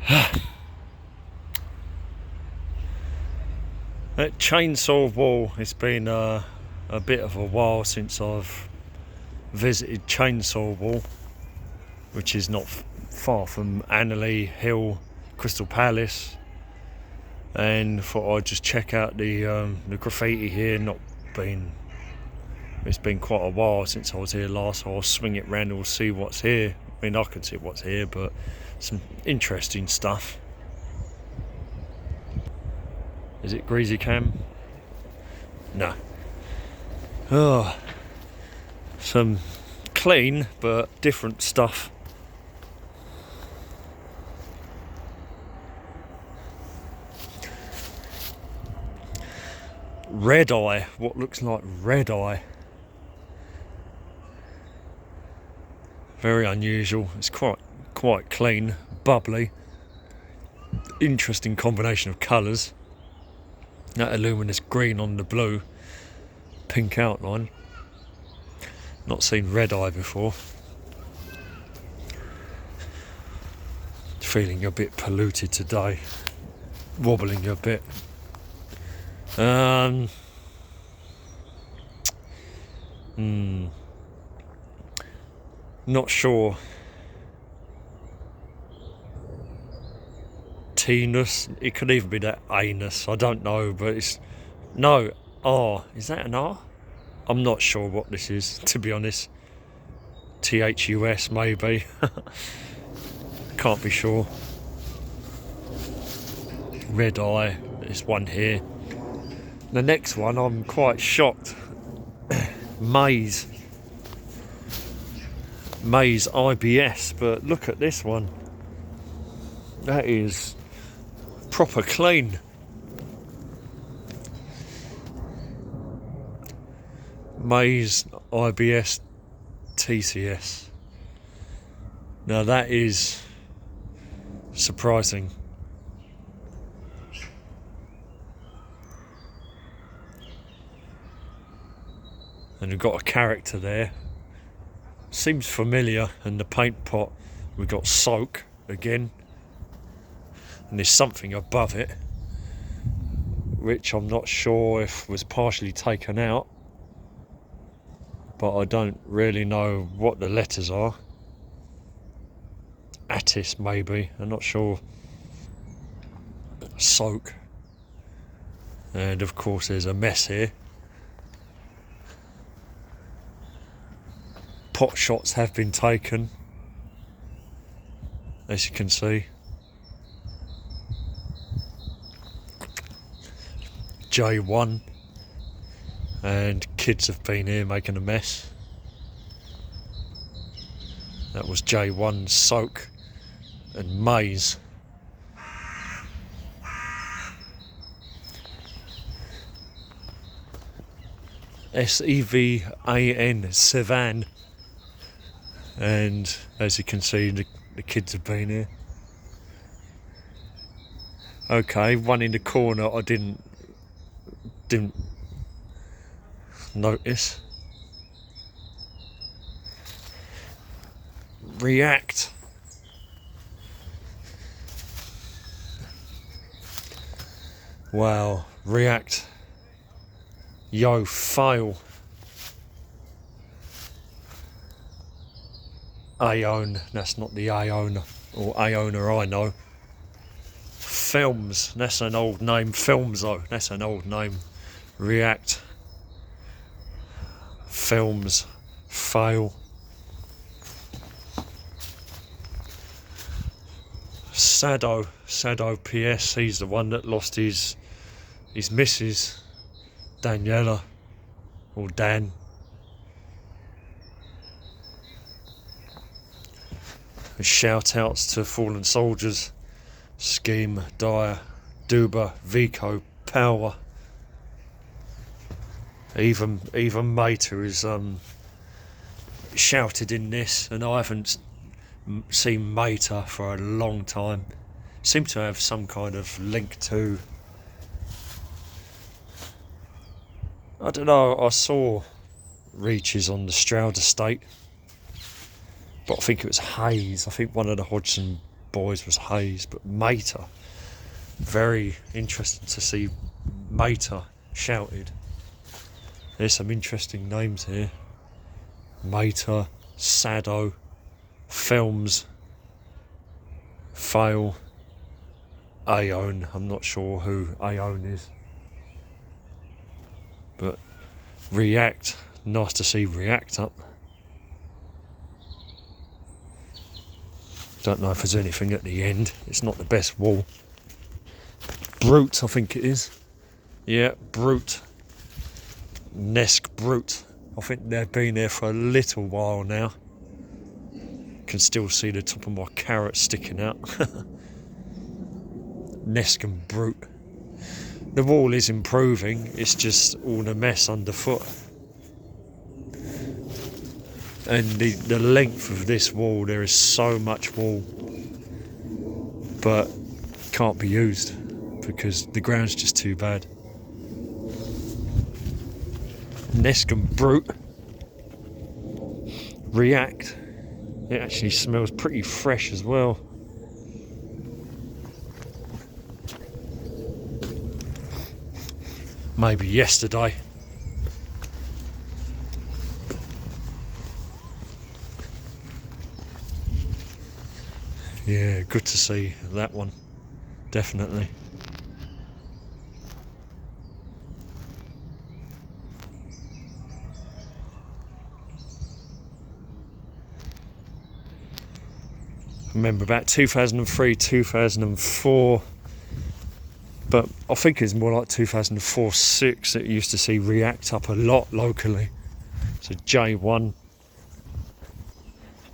At Chainsaw Wall, it's been a bit of a while since I've visited Chainsaw Wall, which is not far from Annerley Hill, Crystal Palace, and thought I'd just check out the graffiti here. It's been quite a while since I was here last, so I'll swing it round and we'll see what's here. I mean, I can see what's here, but some interesting stuff. Is it Greasy Cam? No. Oh, some clean but different stuff. Red eye, what looks like red eye. Very unusual. It's quite clean, bubbly. Interesting combination of colours. That luminous green on the blue, pink outline. Not seen red eye before. Feeling a bit polluted today. Wobbling a bit. Not sure. T-ness, it could even be that anus, I don't know, but it's no R. Is that an R? I'm not sure what this is, to be honest. THUS maybe. Can't be sure. Red eye, there's one here. The next one, I'm quite shocked. Maze IBS, but look at this one. That is proper clean. Maze IBS TCS. Now that is surprising. And we've got a character there. Seems familiar, and the paint pot, we've got Soak again. And there's something above it, which I'm not sure if was partially taken out. But I don't really know what the letters are. Attis maybe, I'm not sure. Soak. And of course there's a mess here. Pot shots have been taken, as you can see. J1, and kids have been here making a mess. That was J1, Soak, and Maze. SEVAN, Sevan. And as you can see, the kids have been here. Okay, one in the corner I didn't notice. React. Wow, React. Yo, fail. Aeon, that's not the Aeon or Aeona I know. Films, that's an old name. Films though, that's an old name. React. Films. Fail. Sado PS, he's the one that lost his missus, Daniela, or Dan. Shout outs to fallen soldiers, Scheme, Dyer, Duba, Vico, Power. Even Mater is shouted in this, and I haven't seen Mater for a long time. Seem to have some kind of link to, I don't know, I saw Reaches on the Stroud estate, but I think it was Hayes. I think one of the Hodgson boys was Hayes, but Mater, very interesting to see Mater shouted. There's some interesting names here. Mater, Sado, Films, Fail, Aeon. I'm not sure who Aeon is. But React, nice to see React up. Don't know if there's anything at the end. It's not the best wall. Brute, I think it is. Yeah, Brute. Nesk Brute. I think they've been there for a little while now. Can still see the top of my carrot sticking out. Nesk and Brute. The wall is improving, it's just all a mess underfoot. And the length of this wall, there is so much wall, but can't be used because the ground's just too bad. Nesk and Brute. React. It actually smells pretty fresh as well. Maybe yesterday. Yeah, good to see that one. Definitely. I remember about 2003, 2004. But I think it's more like 2004-06 that you used to see React up a lot locally. So J1,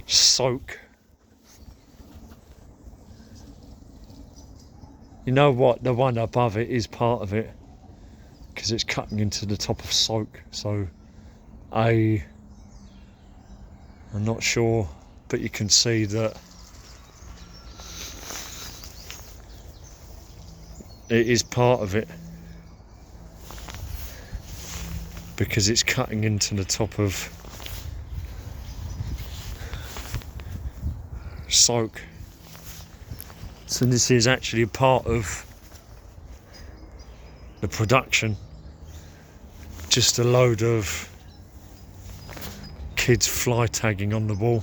Soak. You know what? The one above it is part of it because it's cutting into the top of Soak. So I'm not sure, but you can see that it is part of it because it's cutting into the top of Soak. So this is actually a part of the production. Just a load of kids fly tagging on the wall.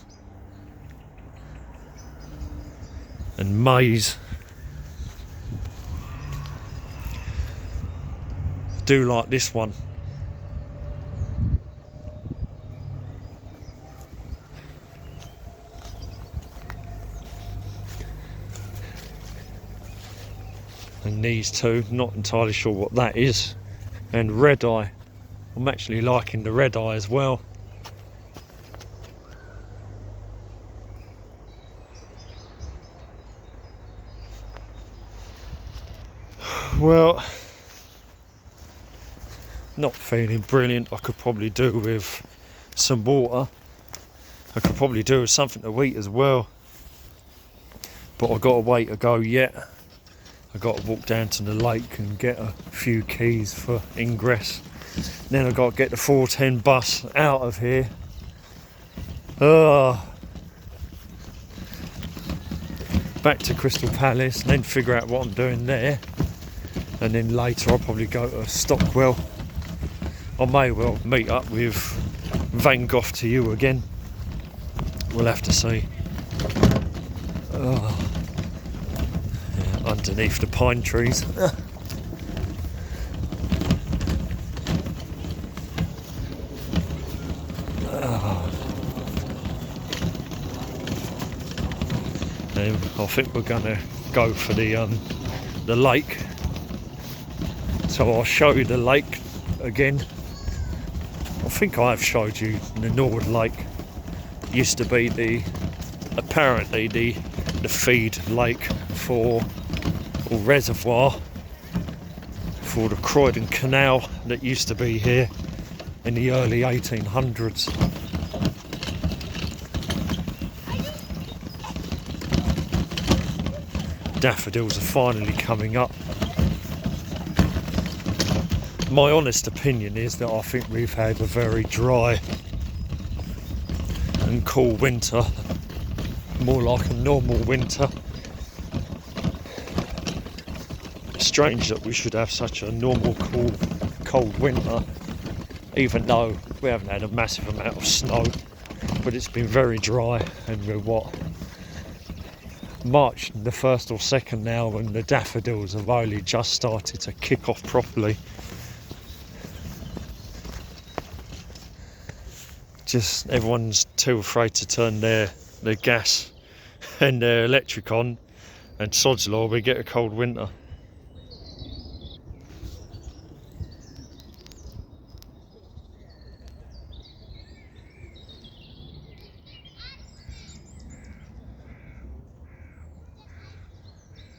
And maize. Do like this one. And these two, not entirely sure what that is. And red eye. I'm actually liking the red eye as well. Well, not feeling brilliant. I could probably do with some water. I could probably do with something to eat as well. But I've got a way to go yet. I've got to walk down to the lake and get a few keys for ingress. Then I've got to get the 410 bus out of here. Back to Crystal Palace, and then figure out what I'm doing there. And then later I'll probably go to Stockwell. I may well meet up with Van Gogh to you again. We'll have to see. Yeah, underneath the pine trees. I think we're gonna go for the lake. So I'll show you the lake again. I think I've showed you the Norwood Lake. Used to be apparently the feed lake for, or reservoir for the Croydon Canal that used to be here in the early 1800s. Daffodils are finally coming up. My honest opinion is that I think we've had a very dry and cool winter, more like a normal winter, strange that we should have such a normal cold winter, even though we haven't had a massive amount of snow, but it's been very dry, and we're March the 1st or 2nd now, when the daffodils have only just started to kick off properly. Just everyone's too afraid to turn their gas and their electric on, and sod's law, we get a cold winter.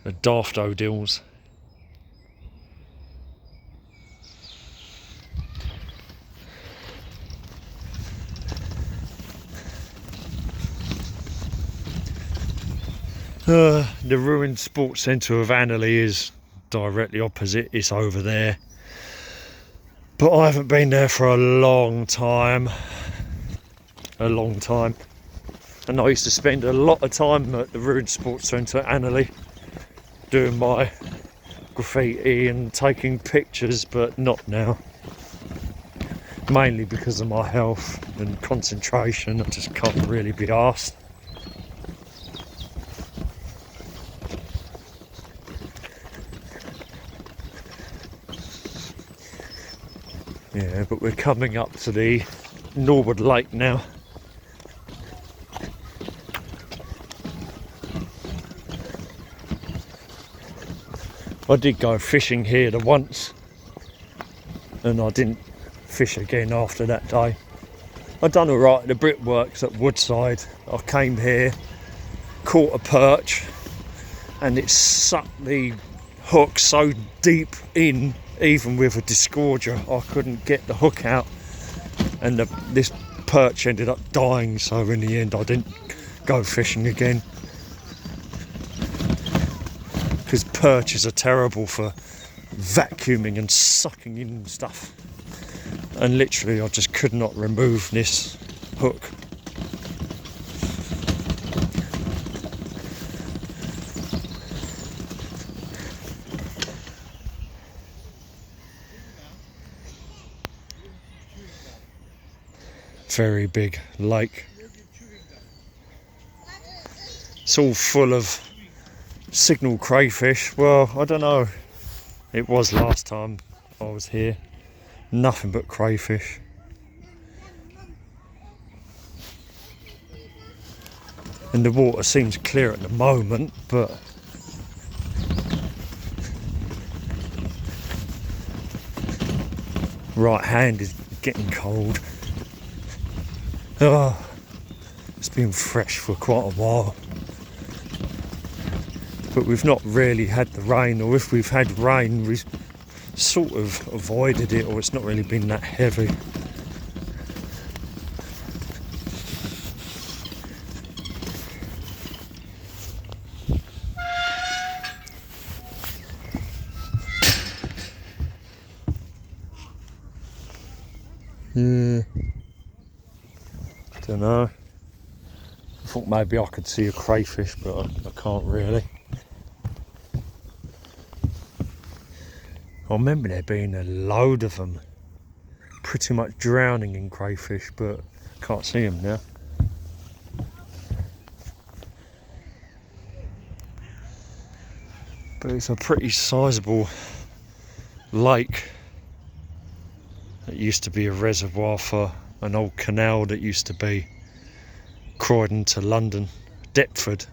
The Daffodils. The ruined sports centre of Annerley is directly opposite. It's over there, but I haven't been there for a long time, and I used to spend a lot of time at the ruined sports centre at Annerley doing my graffiti and taking pictures, but not now, mainly because of my health and concentration. I just can't really be arsed. Yeah, but we're coming up to the Norwood Lake now. I did go fishing here once, and I didn't fish again after that day. I'd done alright at the brickworks at Woodside. I came here, caught a perch, and it sucked the hook so deep in, even with a disgorger, I couldn't get the hook out, and this perch ended up dying, so in the end I didn't go fishing again, because perches are terrible for vacuuming and sucking in stuff, and literally I just could not remove this hook. Very big lake. It's all full of signal crayfish. Well, I don't know. It was last time I was here. Nothing but crayfish. And the water seems clear at the moment, but right hand is getting cold. Oh, it's been fresh for quite a while, but we've not really had the rain, or if we've had rain we've sort of avoided it, or it's not really been that heavy. Yeah. Don't know. I thought maybe I could see a crayfish, but I can't really. I remember there being a load of them, pretty much drowning in crayfish, but can't see them now. But it's a pretty sizable lake. It used to be a reservoir for an old canal that used to be Croydon to London, Deptford.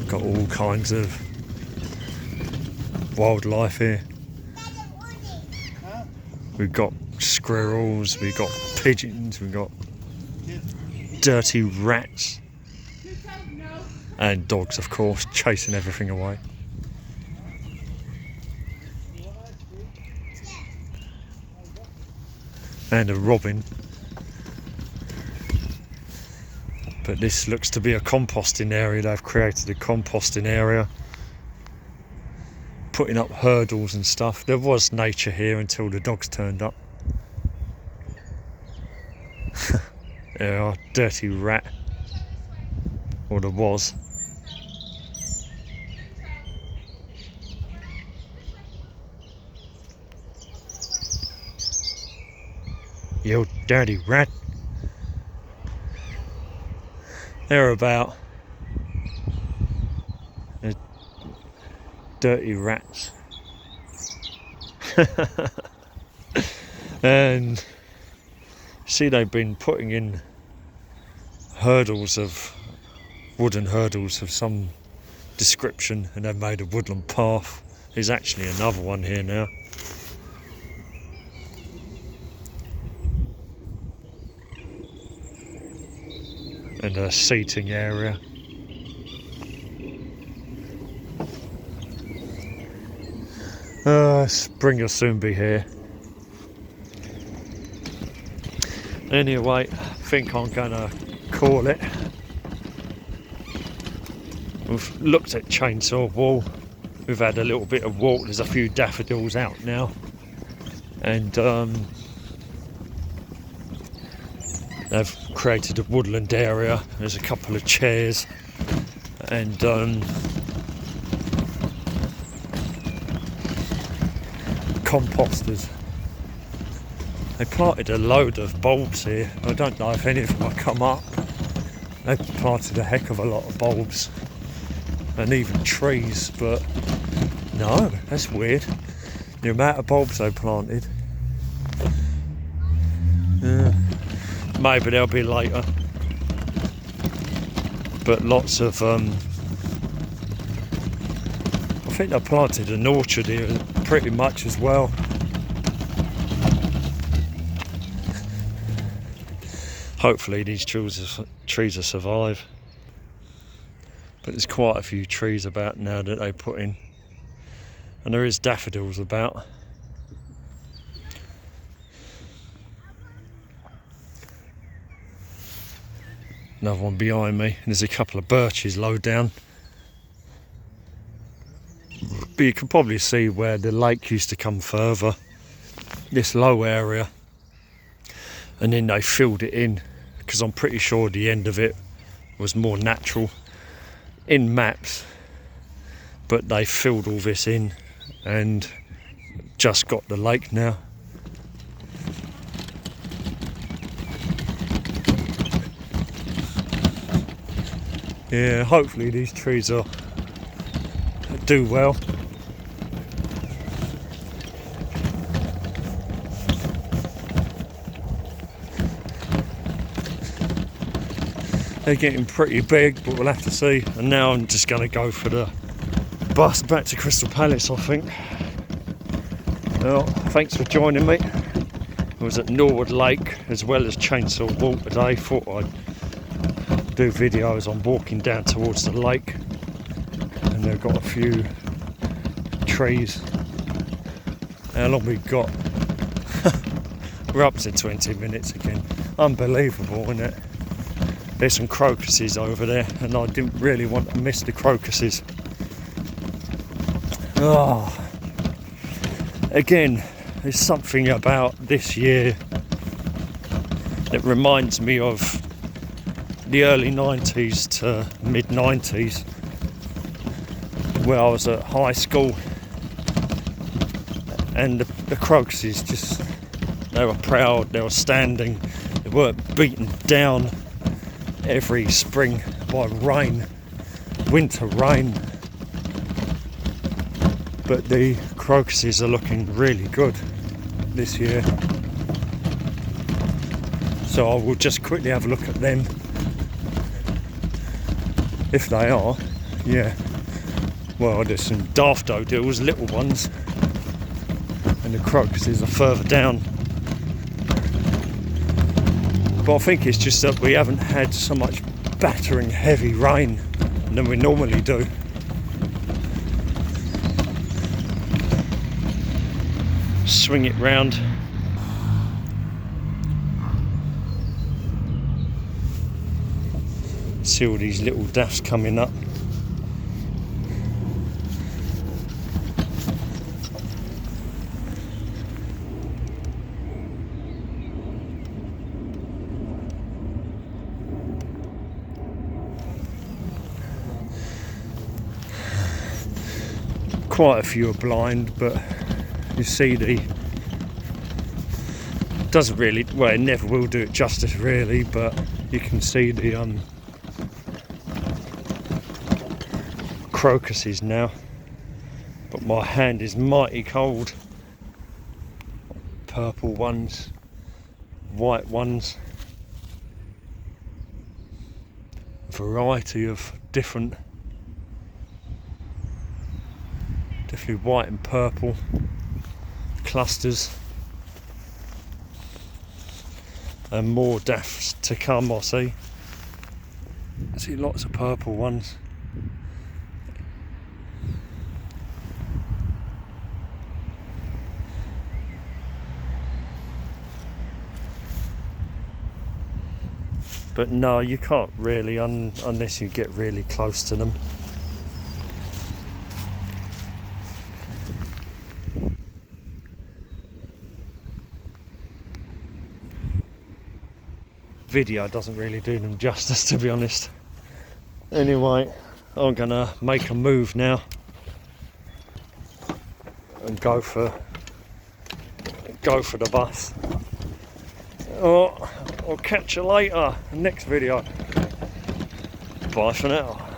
Got all kinds of wildlife here. We've got squirrels, we've got pigeons, we've got dirty rats, and dogs, of course, chasing everything away. And a robin. But this looks to be a composting area. They've created a composting area, putting up hurdles and stuff. There was nature here until the dogs turned up. There are, dirty rat, or there was. You dirty rat. They're about dirty rats. And see, they've been putting in wooden hurdles of some description, and they've made a woodland path. There's actually another one here now. And a seating area. Spring will soon be here. Anyway, I think I'm gonna call it. We've looked at Chainsaw Wall. We've had a little bit of walk. There's a few daffodils out now, and they've created a woodland area. There's a couple of chairs and composters. They planted a load of bulbs here. I don't know if any of them have come up. They've planted a heck of a lot of bulbs and even trees, but no, that's weird. The amount of bulbs they planted. Maybe they'll be later, but lots of I think they planted an orchard here pretty much as well. Hopefully these trees will survive, but there's quite a few trees about now that they put in, and there is daffodils about. Another one behind me, and there's a couple of birches low down. But you can probably see where the lake used to come further, this low area, and then they filled it in, because I'm pretty sure the end of it was more natural in maps, but they filled all this in and just got the lake now. Yeah, hopefully these trees will do well. They're getting pretty big, but we'll have to see. And now I'm just going to go for the bus back to Crystal Palace, I think. Well, thanks for joining me. I was at Norwood Lake as well as Chainsaw Wall today. Thought I'd do videos on walking down towards the lake, and they've got a few trees. How long we've got? We're up to 20 minutes again. Unbelievable, isn't it? There's some crocuses over there, and I didn't really want to miss the crocuses. Oh, again, there's something about this year that reminds me of the early 90s to mid 90s, where I was at high school, and the crocuses just, they were proud, they were standing, they weren't beaten down every spring by rain, winter rain. But the crocuses are looking really good this year, so I will just quickly have a look at them. If they are, yeah. Well, there's some daffodils, little ones, and and the crocuses are further down. But I think it's just that we haven't had so much battering heavy rain than we normally do. Swing it round. See all these little daffs coming up. Quite a few are blind, but you see doesn't really, well, it never will do it justice really, but you can see the crocuses now. But my hand is mighty cold. Purple ones, white ones, variety of different, definitely white and purple clusters, and more daffs to come. I see lots of purple ones. But no, you can't really unless you get really close to them. Video doesn't really do them justice, to be honest. Anyway, I'm gonna make a move now and go for the bus. I'll catch you later, next video. Bye for now.